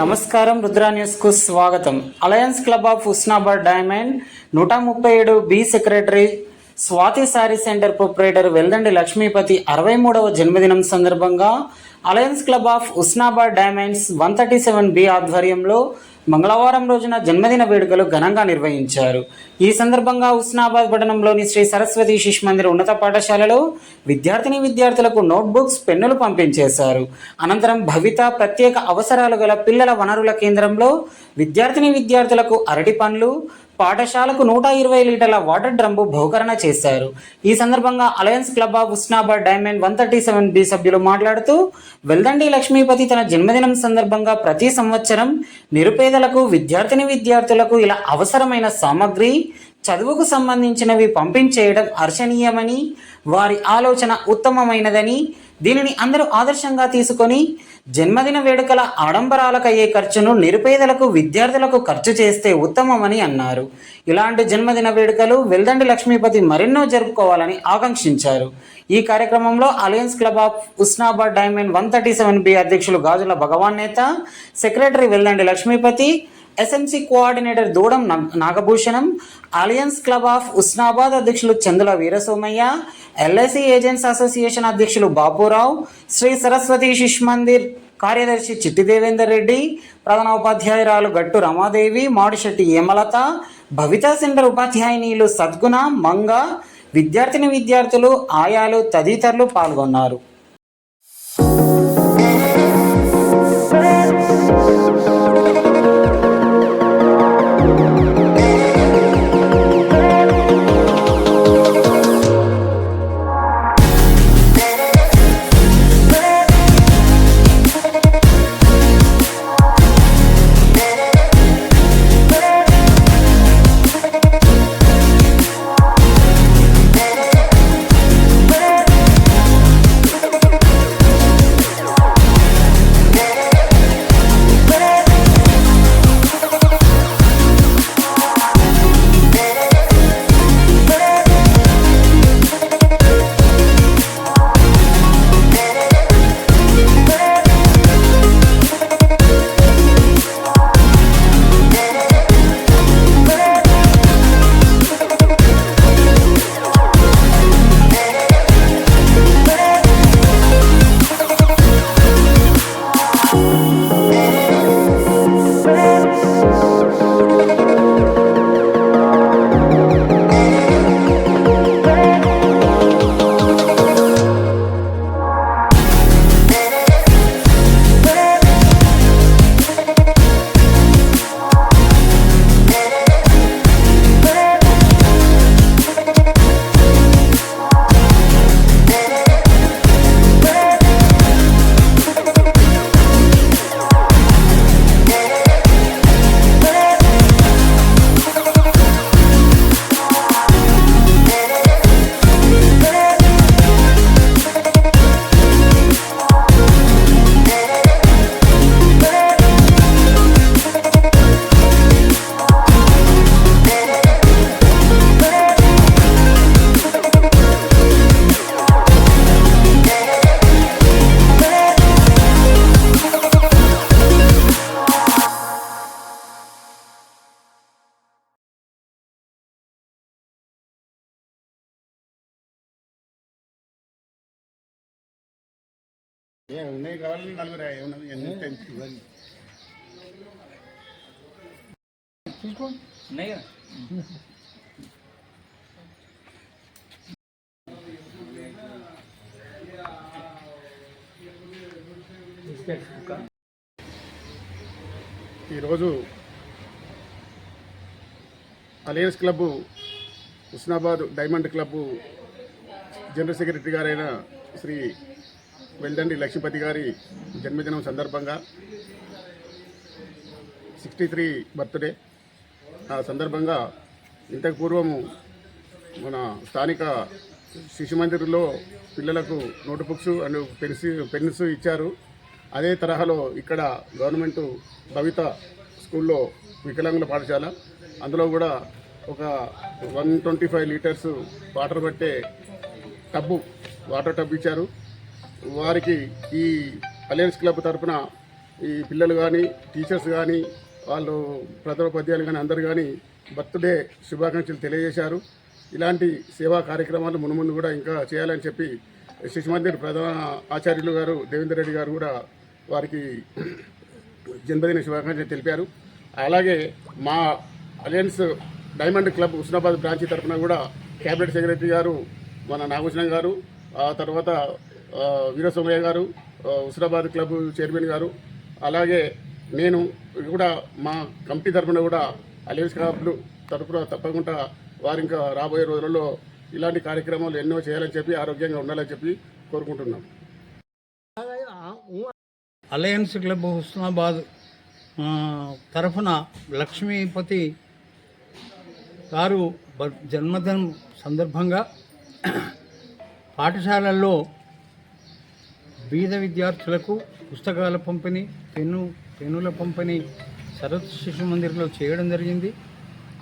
నమస్కారం, రుద్రా న్యూస్కు స్వాగతం. Alliance club of Husnabad diamond 137 B secretary Swathi sari centre proprietor Veldandi Lakshmipathi 63వ జన్మదినం సందర్భంగా alliance club of Husnabad diamonds 137 B ఆధ్వర్యంలో మంగళవారం రోజున జన్మదిన వేడుకలు ఘనంగా నిర్వహించారు. ఈ సందర్భంగా హుస్నాబాద్ పట్టణంలోని శ్రీ సరస్వతి శిశు మందిర్ ఉన్నత పాఠశాలలో విద్యార్థులకు నోట్బుక్స్, పెన్నులు పంపించేశారు. అనంతరం భవిత ప్రత్యేక అవసరాలు గల పిల్లల వనరుల కేంద్రంలో విద్యార్థులకు అరటి పండ్లు, పాఠశాలకు 120 లీటర్ల వాటర్ డ్రమ్ము బహుకరణ చేశారు. ఈ సందర్భంగా alliance club of Husnabad diamond 137 B సభ్యులు మాట్లాడుతూ వెల్దండి లక్ష్మీపతి తన జన్మదినం సందర్భంగా ప్రతి సంవత్సరం నిరుపేదలకు విద్యార్థులకు ఇలా అవసరమైన సామగ్రి, చదువుకు సంబంధించినవి పంపించేయడం హర్షణీయమని, వారి ఆలోచన ఉత్తమమైనదని, దీనిని అందరూ ఆదర్శంగా తీసుకొని జన్మదిన వేడుకల ఆడంబరాలకయ్యే ఖర్చును నిరుపేదలకు విద్యార్థులకు ఖర్చు చేస్తే ఉత్తమమని అన్నారు. ఇలాంటి జన్మదిన వేడుకలు వెల్దండి లక్ష్మీపతి మరెన్నో జరుపుకోవాలని ఆకాంక్షించారు. ఈ కార్యక్రమంలో alliance club of Husnabad diamond 137 B అధ్యక్షులు Gajula Bhagavan Netha, secretary Veldandi Lakshmipathi, SMC coordinator Doodam Nagabhushanam, alliance club of Husnabad అధ్యక్షులు Chandula Veerasomaiah, LIC agents association అధ్యక్షులు బాపురావు, శ్రీ సరస్వతి శిశు మందిర్ కార్యదర్శి చిట్టి దేవేందర్ రెడ్డి, ప్రధాన ఉపాధ్యాయురాలు గట్టు రమాదేవి, మాడిశెట్టి హేమలత, భవితా సెంటర్ ఉపాధ్యాయునిలు సద్గుణ, మంగ, విద్యార్థులు, ఆయాలు తదితరులు పాల్గొన్నారు. ఉన్నాయి కావాలి నలుగురు తీసుకోండి. ఈరోజు alliance club Husnabad diamond club general secretary గారైన శ్రీ వెల్దండి లక్ష్మీపతి గారి జన్మదినం సందర్భంగా 63 బర్త్డే. ఆ సందర్భంగా ఇంతకు పూర్వము మన స్థానిక శిశు మందిర్లో పిల్లలకు నోట్బుక్స్ అండ్ పెన్స్ ఇచ్చారు. అదే తరహాలో ఇక్కడ గవర్నమెంట్ భవిత స్కూల్లో వికలాంగుల పాఠశాల, అందులో కూడా ఒక 125 లీటర్స్ వాటర్ పట్టే వాటర్ టబ్ ఇచ్చారు. వారికి ఈ అలయన్స్ క్లబ్ తరఫున ఈ పిల్లలు కానీ టీచర్స్ కానీ వాళ్ళు ప్రధానోపాధ్యాయులు కానీ అందరు కానీ బర్త్డే శుభాకాంక్షలు తెలియజేశారు. ఇలాంటి సేవా కార్యక్రమాలు మునుముందు కూడా ఇంకా చేయాలని చెప్పి శిశు మందిర్ ప్రధాన ఆచార్యులు గారు దేవేందర్ రెడ్డి గారు కూడా వారికి జన్మదిన శుభాకాంక్షలు తెలిపారు. అలాగే మా alliance diamond club Husnabad branch తరఫున కూడా క్యాబినెట్ సెక్రటరీ గారు మన నాగభూషణం గారు, ఆ తర్వాత వీరసోమయ్య గారు, హుస్నాబాద్ క్లబ్ చైర్మన్ గారు, అలాగే నేను కూడా మా కమిటీ తరఫున కూడా అలయన్స్ క్లబ్లు తరఫున తప్పకుండా వారు ఇంకా రాబోయే రోజులలో ఇలాంటి కార్యక్రమాలు ఎన్నో చేయాలని చెప్పి ఆరోగ్యంగా ఉండాలని చెప్పి కోరుకుంటున్నాం. అలయన్స్ క్లబ్ హుస్నాబాద్ తరఫున లక్ష్మీపతి గారు జన్మదినం సందర్భంగా పాఠశాలల్లో బీద విద్యార్థులకు పుస్తకాల పంపిణీ, పెన్నుల పంపిణీ సరత్ శిశు మందిర్లో చేయడం జరిగింది.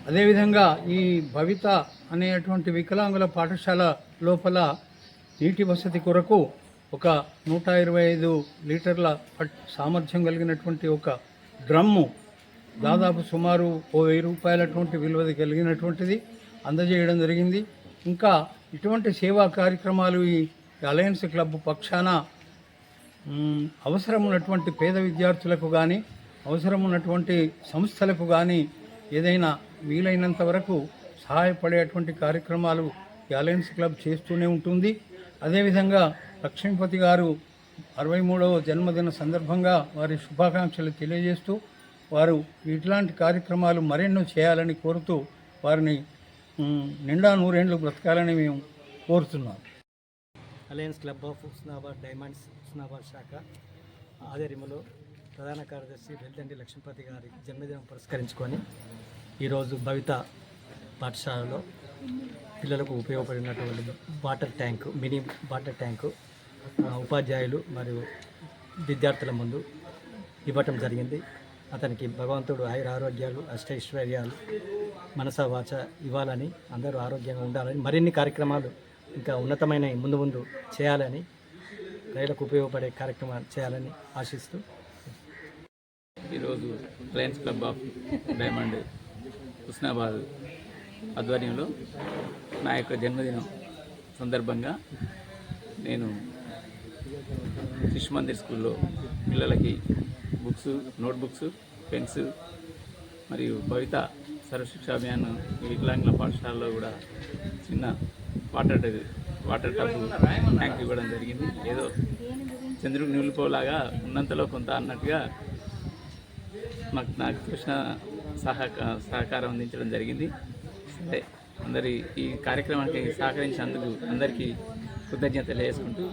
అదేవిధంగా ఈ భవిత అనేటువంటి వికలాంగుల పాఠశాల లోపల నీటి వసతి కొరకు ఒక 125 లీటర్ల సామర్థ్యం కలిగినటువంటి ఒక డ్రమ్ము దాదాపు సుమారు 1000 రూపాయలటువంటి విలువ కలిగినటువంటిది అందజేయడం జరిగింది. ఇంకా ఇటువంటి సేవా కార్యక్రమాలు ఈ అలయన్స్ క్లబ్ పక్షాన అవసరం ఉన్నటువంటి పేద విద్యార్థులకు కానీ అవసరం ఉన్నటువంటి సంస్థలకు కానీ ఏదైనా వీలైనంత వరకు సహాయపడేటువంటి కార్యక్రమాలు ఈ అలయన్స్ క్లబ్ చేస్తూనే ఉంటుంది. అదేవిధంగా లక్ష్మీపతి గారు 63వ జన్మదిన సందర్భంగా వారి శుభాకాంక్షలు తెలియజేస్తూ వారు ఇట్లాంటి కార్యక్రమాలు మరెన్నో చేయాలని కోరుతూ వారిని నిండా నూరేండ్లు బ్రతకాలని మేము కోరుతున్నాం. Alliance club of Husnabad diamonds Husnabad శాఖ ఆధ్వర్యంలో ప్రధాన కార్యదర్శి వెల్దండి లక్ష్మీపతి గారి జన్మదినం పురస్కరించుకొని ఈరోజు భవిత పాఠశాలలో పిల్లలకు ఉపయోగపడినటువంటి మినీ వాటర్ ట్యాంకు ఉపాధ్యాయులు మరియు విద్యార్థుల ముందు ఇవ్వటం జరిగింది. అతనికి భగవంతుడు ఆరోగ్యాలు అష్టైశ్వర్యాలు మనస వాచ ఇవ్వాలని, అందరూ ఆరోగ్యంగా ఉండాలని, మరిన్ని కార్యక్రమాలు ఇంకా ఉన్నతమైన ముందు ముందు చేయాలని, ప్రజలకు ఉపయోగపడే కార్యక్రమాలు చేయాలని ఆశిస్తూ ఈరోజు Lions club of diamond Husnabad ఆధ్వర్యంలో నా యొక్క జన్మదినం సందర్భంగా నేను శిశు మందిర్ స్కూల్లో పిల్లలకి బుక్స్, నోట్బుక్స్, పెన్స్ మరియు భవిత సర్వశిక్ష అభియాన్ వికలాంగుల పాఠశాలలో కూడా చిన్న వాటర్ టబ్ ట్యాంక్ ఇవ్వడం జరిగింది. ఏదో చంద్రుడికి నిలిపోలాగా ఉన్నంతలో కొంత అన్నట్టుగా నాకు తోచిన సహకారం అందించడం జరిగింది. సరే, అందరి ఈ కార్యక్రమానికి సహకరించినందుకు అందరికీ కృతజ్ఞతలు తెలియజేసుకుంటూ